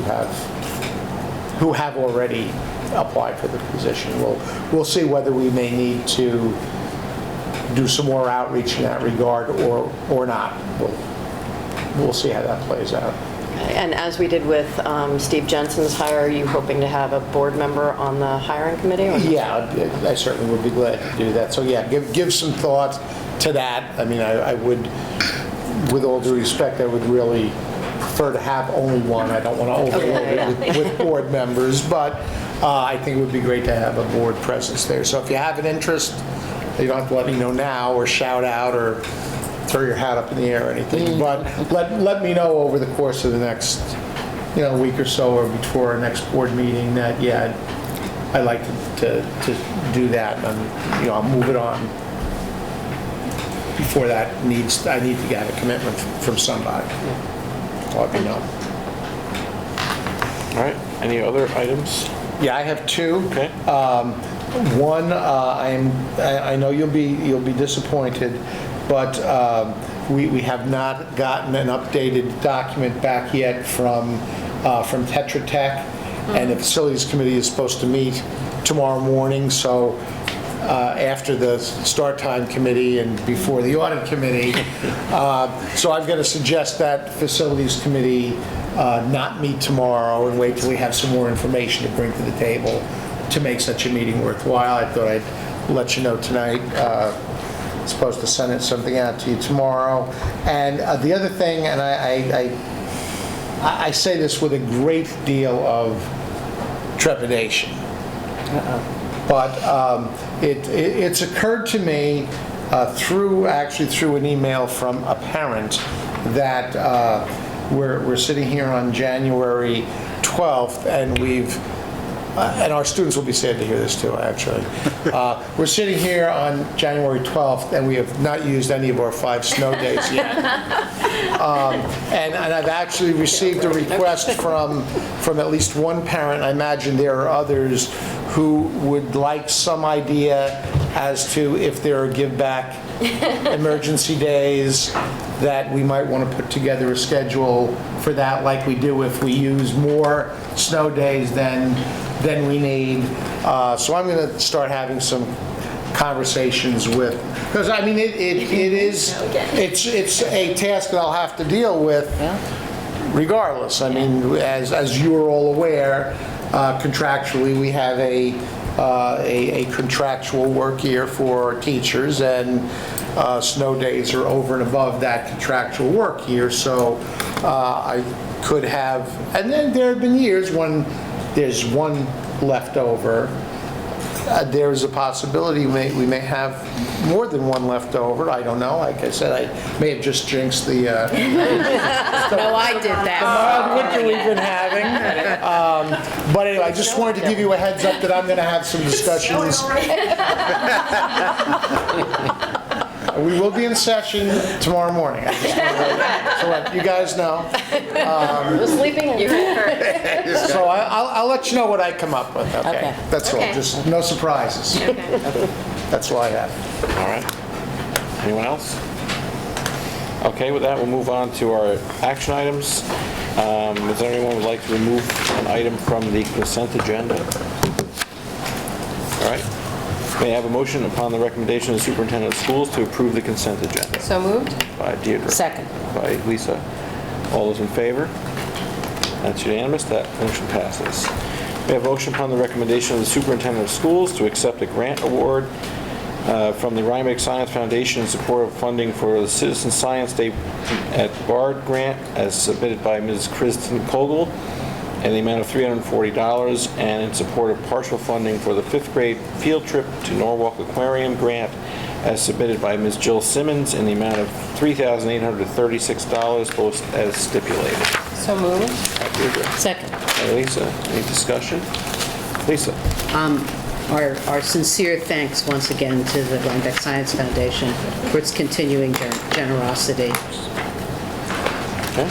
have already applied for the position. We'll see whether we may need to do some more outreach in that regard or not. We'll see how that plays out. And as we did with Steve Jensen's hire, are you hoping to have a board member on the hiring committee? Or yeah, I certainly would be glad to do that. So yeah, give some thought to that. I mean, I would, with all due respect, I would really prefer to have only one. I don't want to overload it with board members, but I think it would be great to have a board presence there. So if you have an interest, you don't have to let me know now or shout out or throw your hat up in the air or anything, but let me know over the course of the next week or so or before our next board meeting that, yeah, I'd like to do that, and I'll move it on before that I need to get a commitment from somebody. Let me know. All right, any other items? Yeah, I have two. Okay. One, I know you'll be disappointed, but we have not gotten an updated document back yet from Tetra Tech, and the facilities committee is supposed to meet tomorrow morning. So after the start time committee and before the audit committee, so I've got to suggest that facilities committee not meet tomorrow and wait till we have some more information to bring to the table to make such a meeting worthwhile. I thought I'd let you know tonight. Supposed to send something out to you tomorrow. And the other thing, and I say this with a great deal of trepidation, but it's occurred to me through an email from a parent that we're sitting here on January 12th, and and our students will be sad to hear this too, actually. We're sitting here on January 12th, and we have not used any of our 5 snow days yet. And I've actually received a request from at least one parent. I imagine there are others who would like some idea as to if there are give-back emergency days that we might want to put together a schedule for that, like we do if we use more snow days than we need. So I'm going to start having some conversations with, because I mean it's a task that I'll have to deal with regardless. I mean, as you are all aware, contractually, we have a contractual work year for teachers, and snow days are over and above that contractual work year, so I could have, and then there have been years when there's one left over. There's a possibility we may have more than one left over. I don't know. Like I said, I may have just jinxed the No, I did that. mild winter we've been having. But anyway, I just wanted to give you a heads up that I'm going to have some discussions. We will be in session tomorrow morning. I just wanted to let you guys know. We're sleeping in. So I'll let you know what I come up with, okay? Okay. That's all, Okay. just no surprises. That's all I have. All right. Anyone else? Okay, with that, we'll move on to our action items. Does anyone would like to remove an item from the consent agenda? All right. May I have a motion upon the recommendation of the superintendent of schools to approve the consent agenda? So moved? By Deirdre. Second. By Lisa. All those in favor? That's unanimous. That motion passes. May I have a motion upon the recommendation of the superintendent of schools to accept a grant award from the Rhinebeck Science Foundation in support of funding for the Citizen Science Day at Bard grant as submitted by Ms. Kristen Kogel in the amount of $340, and in support of partial funding for the 5th grade field trip to Norwalk Aquarium grant as submitted by Ms. Jill Simmons in the amount of $3,836, both as stipulated. So moved? By Deirdre. Second. By Lisa. Any discussion? Lisa? Our sincere thanks once again to the Rhinebeck Science Foundation for its continuing generosity. Okay.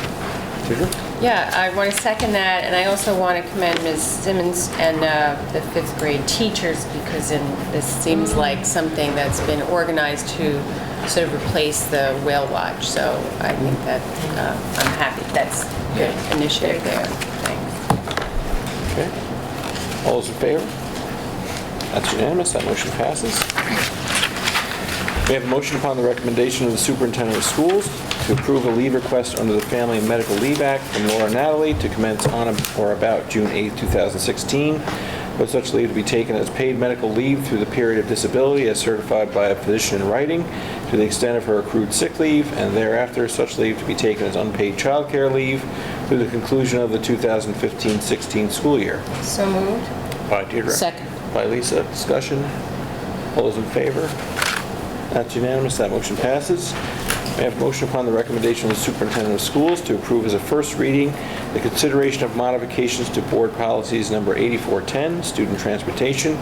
Deirdre? Yeah, I want to second that, and I also want to commend Ms. Simmons and the 5th grade teachers, because this seems like something that's been organized to sort of replace the whale watch. So I think that I'm happy. That's a good initiative there. Thanks. Okay. All those in favor? That's unanimous. That motion passes. We have a motion upon the recommendation of the superintendent of schools to approve a leave request under the Family and Medical Leave Act from Laura Natalie to commence on or about June 8, 2016, with such leave to be taken as paid medical leave through the period of disability as certified by a physician in writing to the extent of her accrued sick leave, and thereafter such leave to be taken as unpaid child care leave through the conclusion of the 2015-16 school year. So moved? By Deirdre. Second. By Lisa. Discussion? All those in favor? That's unanimous. That motion passes. May I have a motion upon the recommendation of the superintendent of schools to approve as a first reading the consideration of modifications to board policies number 8410, student transportation,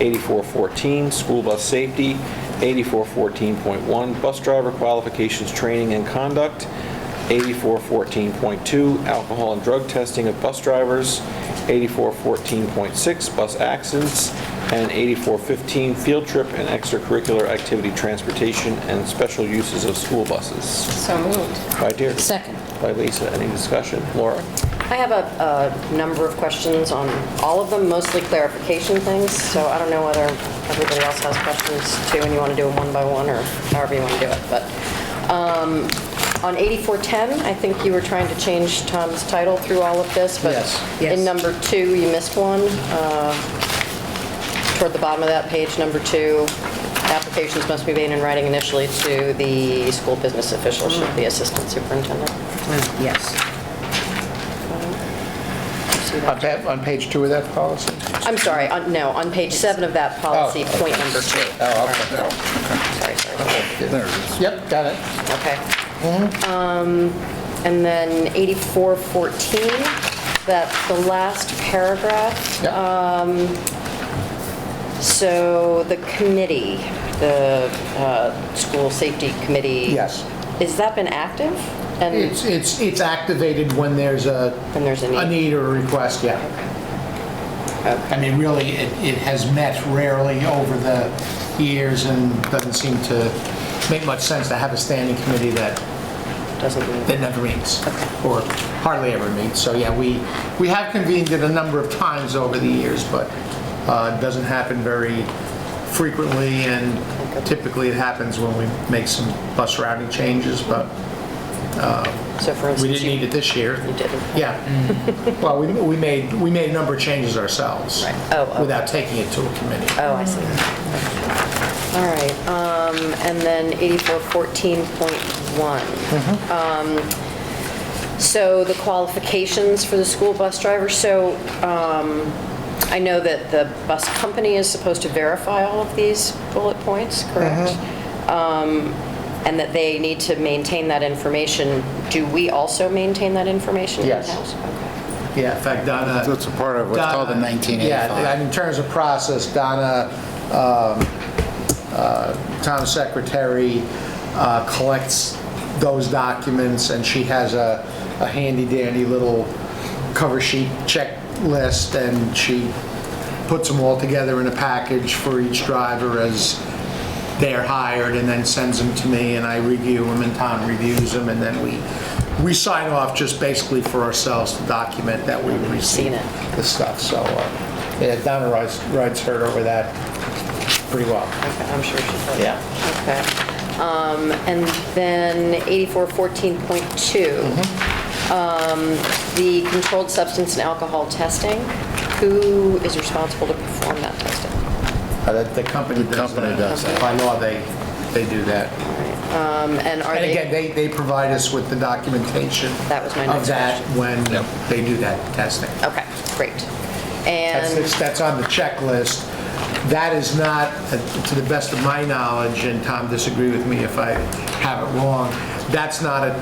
8414, school bus safety, 8414.1, bus driver qualifications, training and conduct, 8414.2, alcohol and drug testing of bus drivers, 8414.6, bus accidents, and 8415, field trip and extracurricular activity transportation and special uses of school buses. So moved. By Deirdre. Second. By Lisa. Any discussion? Laura? I have a number of questions on all of them, mostly clarification things, so I don't know whether everybody else has questions too, and you want to do them one by one, or however you want to do it, but on 8410, I think you were trying to change Tom's title through all of this, but Yes. in number 2, you missed one. Toward the bottom of that page, number 2, applications must be made in writing initially to the school business official, should the assistant superintendent. Yes. See that? On page 2 of that policy? I'm sorry, on page 7 of that policy, Oh, okay. point number 2. Oh, okay. Sorry. There it is. Yep, got it. Okay. And then 8414, that's the last paragraph. Yep. So the committee, the school safety committee. Yes. Has that been active? And It's activated when there's a there's a need. or a request, yeah. I mean, really, it has met rarely over the years and doesn't seem to make much sense to have a standing committee that never meets, or hardly ever meets. So yeah, we have convened it a number of times over the years, but it doesn't happen very frequently, and typically it happens when we make some bus routing changes, but So for We instance, didn't need it this year. you didn't. Yeah. Well, we made a number of changes ourselves. Right. Oh. Without taking it to a committee. Oh, I see. All right, and then 8414.1. So the qualifications for the school bus driver, so I know that the bus company is supposed to verify all of these bullet points, correct? And that they need to maintain that information. Do we also maintain that information Yes. in-house? Okay. Yeah, in fact, Donna. That's a part of what's called the Donna- 1985. Yeah, in terms of process, Donna, town secretary, collects those documents, and she has a handy dandy little cover sheet checklist, and she puts them all together in a package for each driver as they're hired, and then sends them to me, and I review them, and Tom reviews them, and then we sign off just basically for ourselves to document that we've Seen received it. the stuff. So, yeah, Donna rides herd over that pretty well. Okay, I'm sure she does. Yeah. Okay. And then 8414.2, the controlled substance and alcohol testing. Who is responsible to perform that testing? The company does that. By law, they do that. And are And they? again, they provide us with the documentation That was my of next that when Yep. they do that testing. Okay, great. And, That's on the checklist. That is not, to the best of my knowledge, and Tom, disagree with me if I have it wrong, that's not a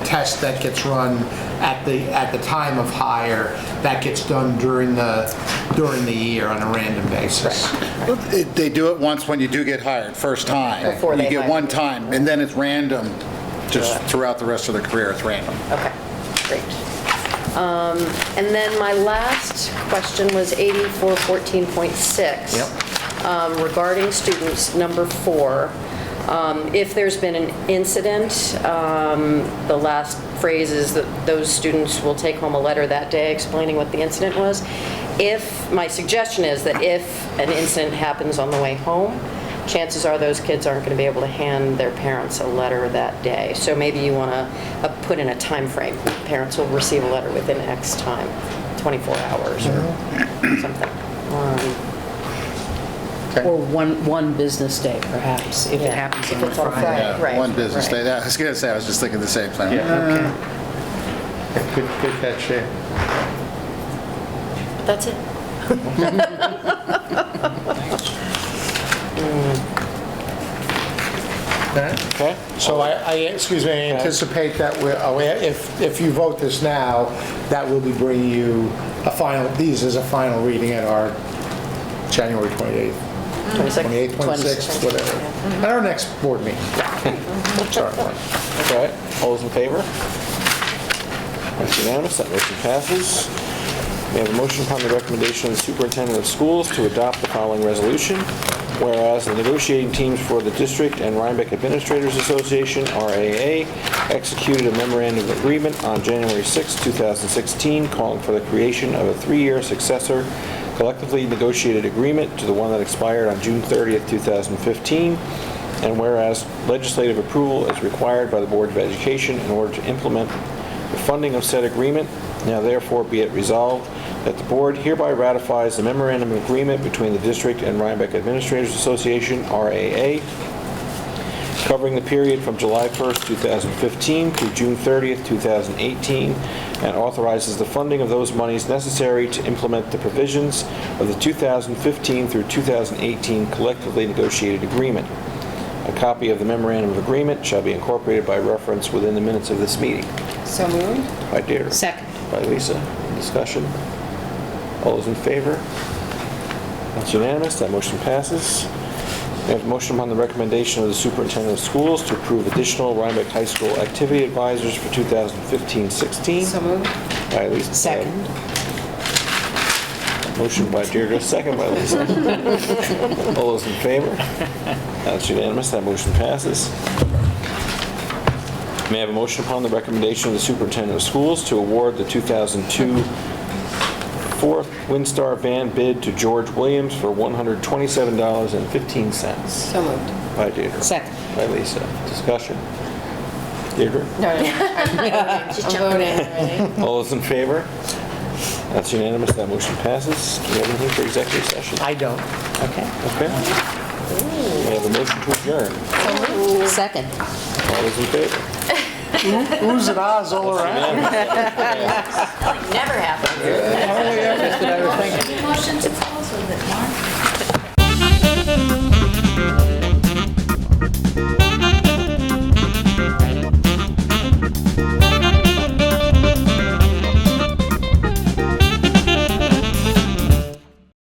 test that gets run at the time of hire. That gets done during the year on a random basis. They do it once when you do get hired, first time. Before they You get hire one you. time, and then it's random, just throughout the rest of the career, it's random. okay, great. And then my last question was 8414.6. Regarding students, number 4. If there's been an incident, the last phrase is that those students will take home a letter that day explaining what the incident was. My suggestion is that if an incident happens on the way home, chances are those kids aren't going to be able to hand their parents a letter that day. So maybe you want to put in a time frame. Parents will receive a letter within X time, 24 hours or something. Or one business day, perhaps, if it Yeah. happens If on a it's on Friday. Friday. Yeah, Right, one business right. day. I was going to say, I was just thinking the same thing. Okay. Good catch, yeah. That's it. Okay? So I anticipate that if you vote this now, that will be bringing you these as a final reading at our January 28th. 28th, 26th, whatever. At our next board meeting. Sorry, Mark. Okay, all those in favor? That's unanimous, that motion passes. We have a motion upon the recommendation of the superintendent of schools to adopt the following resolution. Whereas the negotiating teams for the district and Rhinebeck Administrators Association, RAA, executed a memorandum of agreement on January 6, 2016, calling for the creation of a 3-year successor collectively negotiated agreement to the one that expired on June 30th, 2015. And whereas legislative approval is required by the Board of Education in order to implement the funding of said agreement, now therefore be it resolved that the board hereby ratifies the memorandum of agreement between the district and Rhinebeck Administrators Association, RAA, covering the period from July 1st, 2015 through June 30th, 2018, and authorizes the funding of those monies necessary to implement the provisions of the 2015 through 2018 collectively negotiated agreement. A copy of the memorandum of agreement shall be incorporated by reference within the minutes of this meeting. So moved? By Deirdre. Second. By Lisa. Discussion? All those in favor? That's unanimous. That motion passes. We have a motion upon the recommendation of the superintendent of schools to approve additional Rhinebeck High School activity advisors for 2015-16. So moved? By Lisa. Second. Motion by Deirdre, second by Lisa. All those in favor? That's unanimous. That motion passes. May I have a motion upon the recommendation of the superintendent of schools to award the 2002 fourth WinStar van bid to George Williams for $127.15. So moved. By Deirdre. Second. By Lisa. Discussion? Deirdre? No, I'm voting already. All those in favor? That's unanimous, that motion passes. Do we have anything for executive session? I don't. Okay. We have a motion to adjourn. Second. All those in favor? Who's and ahs all around. Never happened. How many others did I was thinking? Motion to close, was it Mark?